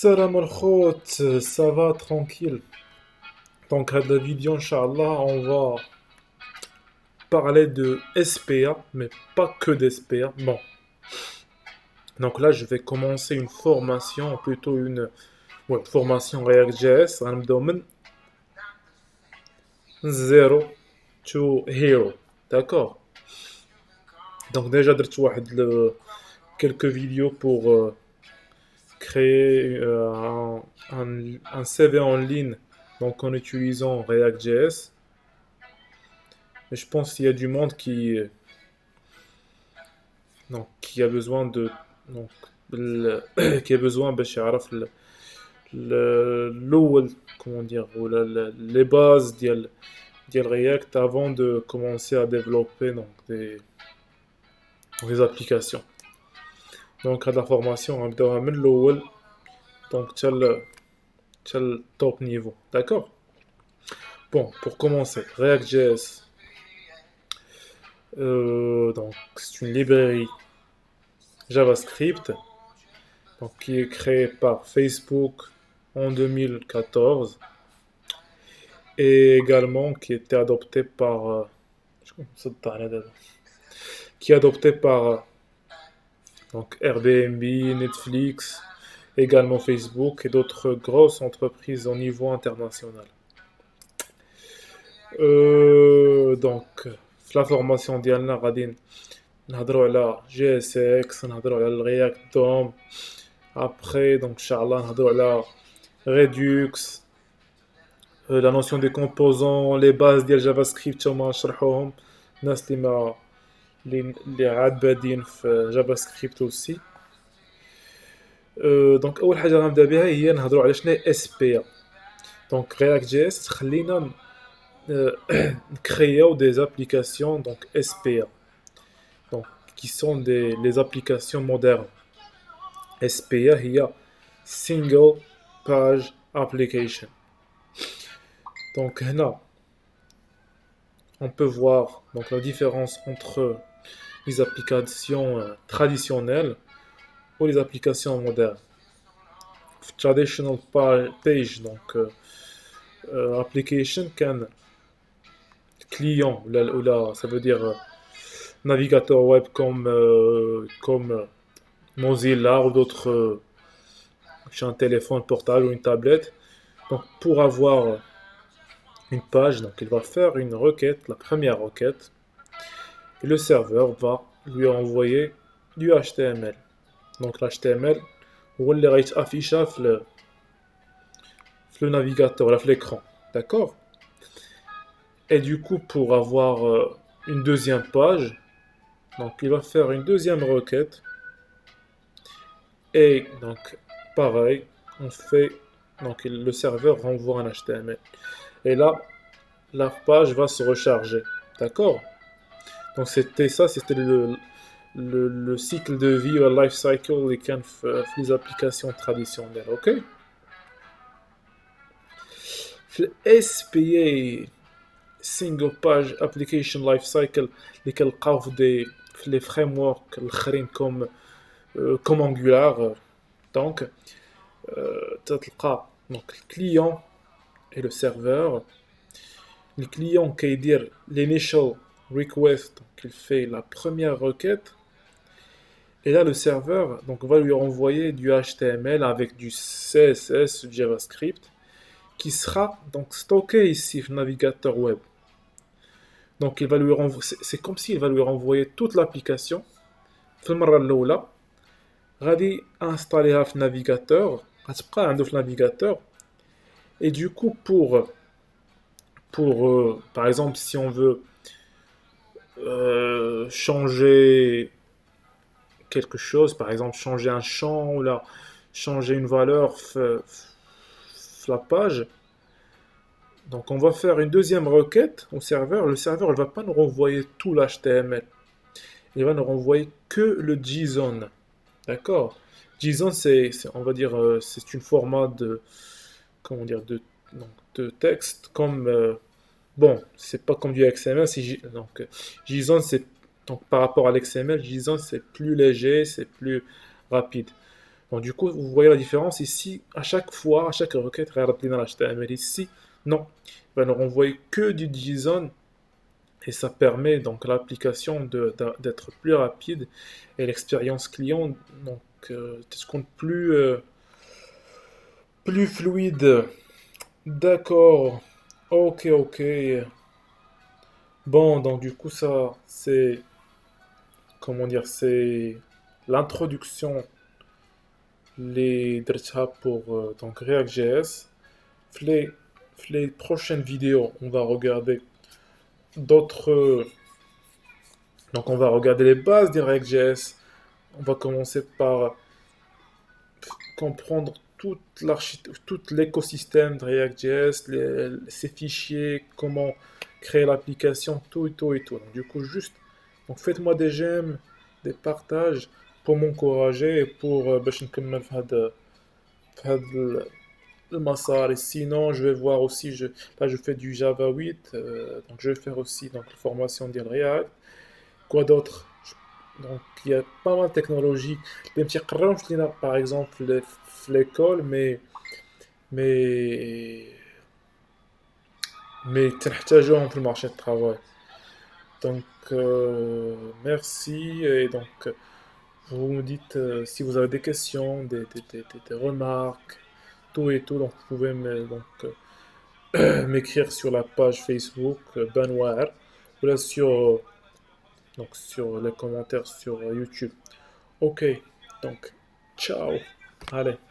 Salam al-khot, ça va tranquille. Donc, à la vidéo, Inch'Allah, on va parler de SPA, mais pas que d'SPA. Bon, donc là, je vais commencer une formation, plutôt une formation React.js, un domaine zero to hero. D'accord? Donc, déjà, quelques vidéos pour créer un CV en ligne, donc en utilisant React.js. Mais je pense qu'il y a du monde qui a besoin de donc qui a besoin باش يعرف الأول comment dire ou les bases ديال React avant de commencer à développer donc des applications. Donc à la formation غنبداوها من الأول donc حتى le top niveau. D'accord? Bon, pour commencer, React.js, donc c'est une librairie JavaScript donc, qui est créée par Facebook en 2014 et également qui était adoptée par qui est adoptée par donc Airbnb, Netflix, également Facebook et d'autres grosses entreprises au niveau international. Donc la formation ديالنا غادي نهضروا على JSX, نهضروا على الرياكت دوم. Après, donc, Inch'Allah, نهضروا على Redux, la notion des composants, les bases ديال JavaScript هما نشرحوهم الناس اللي عاد بادين في JavaScript aussi. دونك اول حاجه غنبدا بها هي نهضروا على شنو هي SPA. Donc React.js تخلينا créer des applications donc SPA. Donc qui sont les applications modernes. SPA هي Single Page Application. Donc là, on peut voir donc, la différence entre les applications traditionnelles ou les applications modernes. Traditional page, donc application, qu'un client, ça veut dire navigateur web comme Mozilla ou d'autres, sur un téléphone portable ou une tablette. Donc pour avoir une page, donc il va faire une requête, la première requête, et le serveur va lui envoyer du HTML. Donc l'HTML, هو اللي غيتافيشا في le navigateur, là, l'écran. D'accord? Et du coup, pour avoir une deuxième page, donc il va faire une deuxième requête. Et donc, pareil, donc le serveur renvoie un HTML. Et là, la page va se recharger. D'accord? Donc c'était le cycle de vie, le life cycle les applications traditionnelles. Ok? Le SPA, Single Page Application Life Cycle, اللي كنلقاو في les frameworks الاخرين comme Angular. Donc, تلقى donc le client et le serveur. Le client qui dit l'initial request, donc il fait la première requête. Et là, le serveur donc, va lui renvoyer du HTML avec du CSS, du JavaScript, qui sera donc stocké ici sur le navigateur web. Donc, il va lui c'est comme s'il va lui renvoyer toute l'application. في المرة الأولى غادي installer في navigateur, غتبقى عنده في navigateur. Et du coup, par exemple, si on veut changer quelque chose, par exemple changer un champ ou là, changer une valeur la page, donc on va faire une deuxième requête au serveur. Le serveur ne va pas nous renvoyer tout l'HTML, il va nous renvoyer que le JSON. D'accord? JSON, on va dire, c'est une format de, comment dire, de texte comme, bon, c'est pas comme du XML, donc JSON, c'est, donc par rapport à l'XML, JSON, c'est plus léger, c'est plus rapide. Donc du coup, vous voyez la différence ici, à chaque fois, à chaque requête, regarde dans l'HTML ici, non, il va nous renvoyer que du JSON et ça permet donc à l'application d'être plus rapide et l'expérience client donc se compte plus fluide. D'accord. Ok, ok. Bon, donc du coup ça c'est comment dire, c'est l'introduction les درتها pour donc React.js. Les, les prochaines vidéos, on va regarder d'autres. Donc, on va regarder les bases des React.js. On va commencer par comprendre tout l'écosystème de React.js, ses fichiers, comment créer l'application, tout et tout et tout. Donc, du coup, juste donc faites-moi des j'aime, des partages pour m'encourager et pour باش نكمل في هذا المسار. Et sinon, je vais voir aussi, là je fais du Java 8, donc je vais faire aussi donc, la formation de React. Quoi d'autre? Donc il y a pas mal de technologies. Les petits crunchs, il y en a, par exemple l'école, mais mais تنحتاجوهم في le marché de travail. Donc merci et donc vous me dites si vous avez des questions, des remarques, tout et tout. Donc vous pouvez m'écrire sur la page Facebook Banwar ou là sur les commentaires sur YouTube. Ok, donc ciao. Allez.